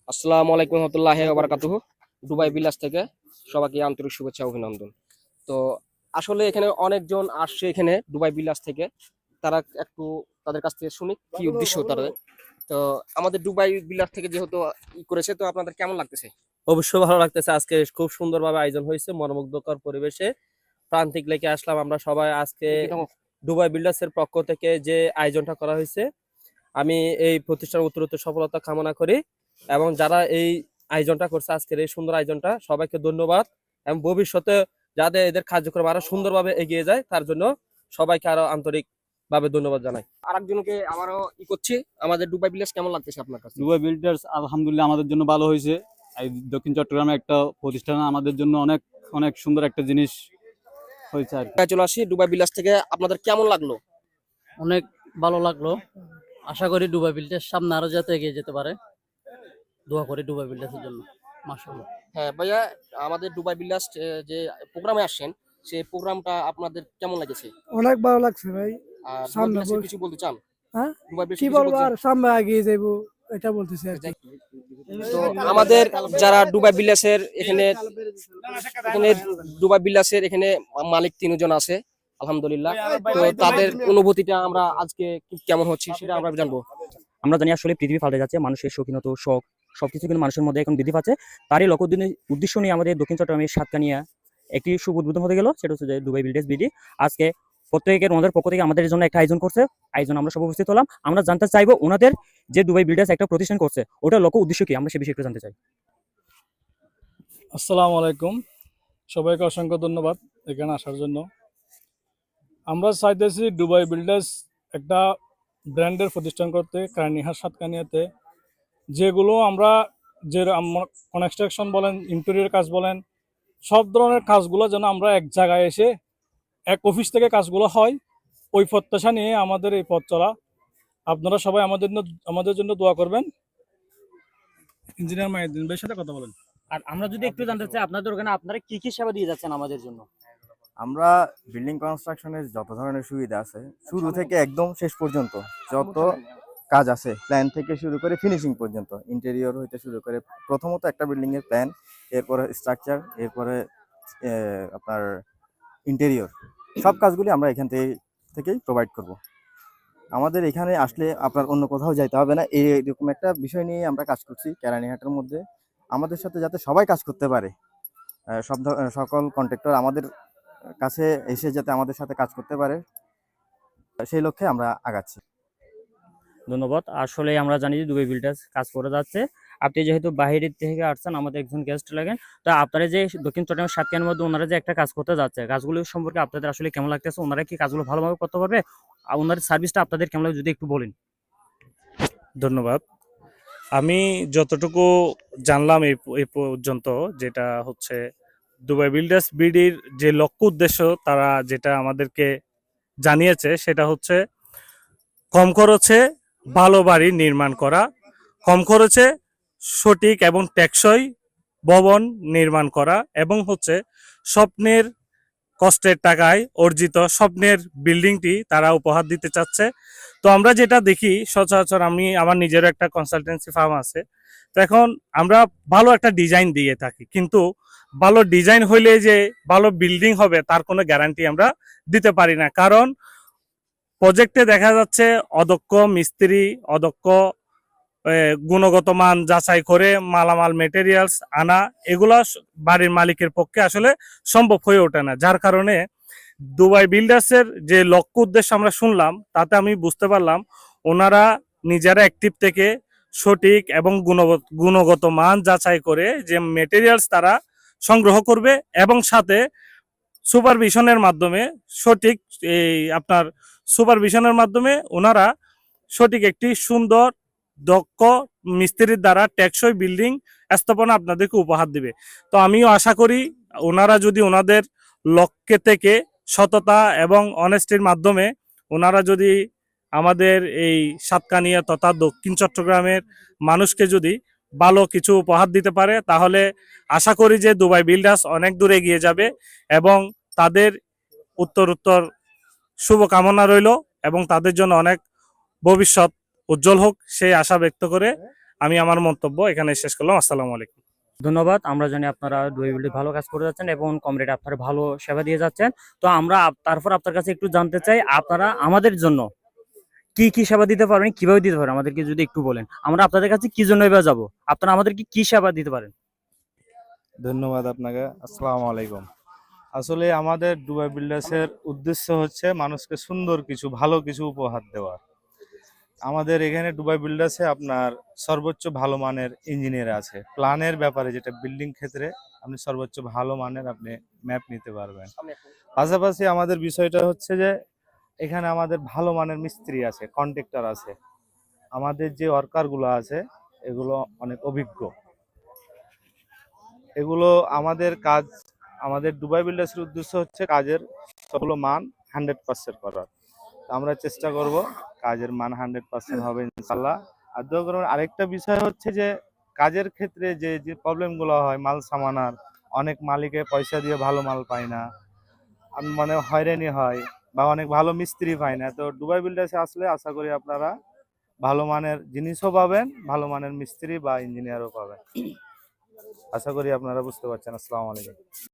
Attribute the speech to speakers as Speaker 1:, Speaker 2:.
Speaker 1: আসসালামু আলাইকুম রহমতুল্লাহি ওয়া বারাকাতুহু। দুবাই বিলাস থেকে সবাইকে আন্তরিক শুভেচ্ছা অভিনন্দন। তো আসলে এখানে অনেকজন আসছে এখানে দুবাই বিলাস থেকে। তারা একটু তাদের কাছ থেকে শুনি কি উদ্দেশ্য তাদের। তো আমাদের দুবাই বিলাস থেকে যেহেতু করেছে, তো আপনাদের কেমন লাগতেছে?
Speaker 2: অবশ্যই ভালো লাগতেছে। আজকে খুব সুন্দরভাবে আয়োজন হয়েছে, মনোমুগ্ধকর পরিবেশে প্রান্তিক লেকে আসলাম আমরা সবাই আজকে। দুবাই বিল্ডার্স এর পক্ষ থেকে যে আয়োজনটা করা হয়েছে, আমি এই প্রতিষ্ঠানের উত্তরোত্তর সফলতা কামনা করি এবং যারা এই আয়োজনটা করছে, আজকের এই সুন্দর আয়োজনটা, সবাইকে ধন্যবাদ এবং ভবিষ্যতে যাতে এদের কার্যক্রম আরো সুন্দরভাবে এগিয়ে যায় তার জন্য সবাইকে আরো আন্তরিক ভাবে ধন্যবাদ জানাই।
Speaker 1: আরেকজনকে আবারও করছি, আমাদের দুবাই বিলাস কেমন লাগতেছে আপনার কাছে?
Speaker 3: দুবাই বিল্ডার্স আলহামদুলিল্লাহ আমাদের জন্য ভালো হয়েছে। এই দক্ষিণ চট্টগ্রামে একটা প্রতিষ্ঠান আমাদের জন্য অনেক অনেক সুন্দর একটা জিনিস হয়েছে আর কি।
Speaker 1: চলে আসি দুবাই বিলাস থেকে, আপনাদের কেমন লাগলো?
Speaker 4: অনেক ভালো লাগলো। আশা করি দুবাই বিল্ডার্স সামনে আরো যাতে এগিয়ে যেতে পারে। দোয়া করি দুবাই বিল্ডার্সের জন্য। মাশাআল্লাহ।
Speaker 1: হ্যাঁ ভাইয়া, আমাদের দুবাই বিলাস যে প্রোগ্রামে আসছেন, সেই প্রোগ্রামটা আপনাদের কেমন লেগেছে?
Speaker 5: অনেক ভালো লাগছে ভাই।
Speaker 1: আর দুবাই
Speaker 5: সামনে
Speaker 1: বিলাসের কিছু বলতে চান?
Speaker 5: হ্যাঁ
Speaker 1: দুবাই বিলাসের
Speaker 5: কি
Speaker 1: কিছু
Speaker 5: বলবো,
Speaker 1: বলতে
Speaker 5: আর
Speaker 1: চান?
Speaker 5: সামনে এগিয়ে যাইবো এটা বলতেছি আর কি।
Speaker 1: তো আমাদের যারা দুবাই বিলাসের এখানে এখানে দুবাই বিলাসের এখানে মালিক তিনজন আছে আলহামদুলিল্লাহ। তো তাদের অনুভূতিটা আমরা আজকে কেমন হচ্ছে সেটা আমরা জানবো।
Speaker 6: আমরা জানি আসলে পৃথিবী পাল্টে যাচ্ছে, মানুষের শৌখিনত শখ সবকিছু কিন্তু মানুষের মধ্যে এখন বৃদ্ধি পাচ্ছে। তারই লক্ষ্য উদ্দেশ্য নিয়ে আমাদের দক্ষিণ চট্টগ্রামের সাতকানিয়া একটি শুভ উদ্বোধন হতে গেল, সেটা হচ্ছে যে দুবাই বিল্ডার্স বিডি। আজকে প্রত্যেকের ওনাদের পক্ষ থেকে আমাদের জন্য একটা আয়োজন করছে, আয়োজন আমরা সব উপস্থিত হলাম। আমরা জানতে চাইবো ওনাদের যে দুবাই বিল্ডার্স একটা প্রতিষ্ঠান করছে, ওটার লক্ষ্য উদ্দেশ্য কি, আমরা সে বিষয়ে একটু জানতে চাই।
Speaker 7: আসসালামু আলাইকুম, সবাইকে অসংখ্য ধন্যবাদ এখানে আসার জন্য। আমরা চাইতেছি দুবাই বিল্ডার্স একটা ব্র্যান্ডের প্রতিষ্ঠান করতে কারনিহার সাতকানিয়াতে, যেগুলো আমরা যে কনস্ট্রাকশন বলেন, ইন্টেরিয়র কাজ বলেন, সব ধরনের কাজগুলো যেন আমরা এক জায়গায় এসে এক অফিস থেকে কাজগুলো হয়, ওই প্রত্যাশা নিয়ে আমাদের এই পথ চলা। আপনারা সবাই আমাদের জন্য দোয়া করবেন। ইঞ্জিনিয়ার মাহিউদ্দিন ভাইয়ের সাথে কথা বলেন।
Speaker 6: আর আমরা যদি একটু জানতে চাই আপনাদের ওখানে আপনারা কি কি সেবা দিয়ে যাচ্ছেন আমাদের জন্য।
Speaker 8: আমরা বিল্ডিং কনস্ট্রাকশনের যত ধরনের সুবিধা আছে, শুরু থেকে একদম শেষ পর্যন্ত যত কাজ আছে, প্ল্যান থেকে শুরু করে ফিনিশিং পর্যন্ত, ইন্টেরিয়র হইতে শুরু করে প্রথমত একটা বিল্ডিং এর প্ল্যান, এরপরে স্ট্রাকচার, এরপরে আপনার ইন্টেরিয়র, সব কাজগুলি আমরা এখান থেকেই প্রোভাইড করব। আমাদের এখানে আসলে আপনার অন্য কোথাও যাইতে হবে না। এইরকম একটা বিষয় নিয়ে আমরা কাজ করছি কেরানীহাটের মধ্যে। আমাদের সাথে যাতে সবাই কাজ করতে পারে, সকল কন্ট্রাক্টর আমাদের কাছে এসে যাতে আমাদের সাথে কাজ করতে পারে, সেই লক্ষ্যে আমরা আগাচ্ছি।
Speaker 6: ধন্যবাদ। আসলে আমরা জানি যে দুবাই বিল্ডার্স কাজ করে যাচ্ছে। আপনি যেহেতু বাইরে থেকে আসছেন, আমাদের একজন গেস্ট লাগেন, তো আপনারা যে দক্ষিণ চট্টগ্রাম সাতকানিয়ার মধ্যে ওনারা যে একটা কাজ করতে যাচ্ছে, কাজগুলো সম্পর্কে আপনাদের আসলে কেমন লাগতেছে? ওনারা কি কাজগুলো ভালোভাবে করতে পারবে? আর ওনাদের সার্ভিসটা আপনাদের কেমন লাগে যদি একটু বলেন।
Speaker 7: ধন্যবাদ। আমি যতটুকু জানলাম এই পর্যন্ত, যেটা হচ্ছে দুবাই বিল্ডার্স বিডির যে লক্ষ্য উদ্দেশ্য তারা যেটা আমাদেরকে জানিয়েছে, সেটা হচ্ছে কম খরচে ভালো বাড়ি নির্মাণ করা, কম খরচে সঠিক এবং টেকসই ভবন নির্মাণ করা, এবং হচ্ছে স্বপ্নের কষ্টের টাকায় অর্জিত স্বপ্নের বিল্ডিংটি তারা উপহার দিতে চাচ্ছে। তো আমরা যেটা দেখি সচরাচর, আমার নিজেরও একটা কনসালটেন্সি ফার্ম আছে, তো এখন আমরা ভালো একটা ডিজাইন দিয়ে থাকি, কিন্তু ভালো ডিজাইন হইলে যে ভালো বিল্ডিং হবে তার কোনো গ্যারান্টি আমরা দিতে পারি না। কারণ প্রজেক্টে দেখা যাচ্ছে অদক্ষ মিস্ত্রি, অদক্ষ গুণগত মান যাচাই করে মালামাল মেটেরিয়ালস আনা, এগুলা বাড়ির মালিকের পক্ষে আসলে সম্ভব হয়ে ওঠে না। যার কারণে দুবাই বিল্ডার্সের যে লক্ষ্য উদ্দেশ্য আমরা শুনলাম, তাতে আমি বুঝতে পারলাম ওনারা নিজেরা অ্যাক্টিভ থেকে সঠিক এবং গুণগত মান যাচাই করে যে মেটেরিয়ালস তারা সংগ্রহ করবে, এবং সাথে সুপারভিশনের মাধ্যমে সঠিক আপনার সুপারভিশনের মাধ্যমে ওনারা সঠিক একটি সুন্দর দক্ষ মিস্ত্রির দ্বারা টেকসই বিল্ডিং স্থাপনা আপনাদেরকে উপহার দিবে। তো আমিও আশা করি ওনারা যদি ওনাদের লক্ষ্যে থেকে সততা এবং অনেস্টির মাধ্যমে ওনারা যদি আমাদের এই সাতকানিয়া তথা দক্ষিণ চট্টগ্রামের মানুষকে যদি ভালো কিছু উপহার দিতে পারে, তাহলে আশা করি যে দুবাই বিল্ডার্স অনেক দূরে এগিয়ে যাবে, এবং তাদের উত্তর শুভকামনা রইল, এবং তাদের জন্য অনেক ভবিষ্যৎ উজ্জ্বল হোক সেই আশা ব্যক্ত করে আমি আমার মন্তব্য এখানে শেষ করলাম। আসসালামু আলাইকুম।
Speaker 6: ধন্যবাদ। আমরা জানি আপনারা দুবাই বিল্ডার্স ভালো কাজ করে যাচ্ছেন এবং কম রেটে আপনারা ভালো সেবা দিয়ে যাচ্ছেন। তো আমরা তারপর আপনার কাছে একটু জানতে চাই, আপনারা আমাদের জন্য কি কি সেবা দিতে পারবেন, কিভাবে দিতে পারেন, আমাদেরকে যদি একটু বলেন। আমরা আপনাদের কাছে কি জন্য এবার যাবো, আপনারা আমাদেরকে কি সেবা দিতে পারেন?
Speaker 9: ধন্যবাদ আপনাকে। আসসালামু আলাইকুম। আসলে আমাদের দুবাই বিল্ডার্সের উদ্দেশ্য হচ্ছে মানুষকে সুন্দর কিছু ভালো কিছু উপহার দেওয়া। আমাদের এখানে দুবাই বিল্ডার্সে আপনার সর্বোচ্চ ভালো মানের ইঞ্জিনিয়ার আছে। প্ল্যানের ব্যাপারে যেটা বিল্ডিং ক্ষেত্রে আপনি সর্বোচ্চ ভালো মানের আপনি ম্যাপ নিতে পারবেন। পাশাপাশি আমাদের বিষয়টা হচ্ছে যে এখানে আমাদের ভালো মানের মিস্ত্রি আছে, কন্ট্রাক্টর আছে। আমাদের যে ওয়ার্কারগুলো আছে এগুলো অনেক অভিজ্ঞ। এগুলো আমাদের দুবাই বিল্ডার্সের উদ্দেশ্য হচ্ছে কাজের সবগুলো মান 100% করার। তো আমরা চেষ্টা করব কাজের মান 100% হবে ইনশাল্লাহ। আর দোয়া করবেন। আরেকটা বিষয় হচ্ছে যে কাজের ক্ষেত্রে যে যে প্রবলেমগুলো হয় মাল সামানার, অনেক মালিকে পয়সা দিয়ে ভালো মাল পায় না, মানে হয়রানি হয়, বা অনেক ভালো মিস্ত্রি পায় না। তো দুবাই বিল্ডার্সে আসলে আশা করি আপনারা ভালো মানের জিনিসও পাবেন, ভালো মানের মিস্ত্রি বা ইঞ্জিনিয়ারও পাবেন। আশা করি আপনারা বুঝতে পারছেন। আসসালামু আলাইকুম।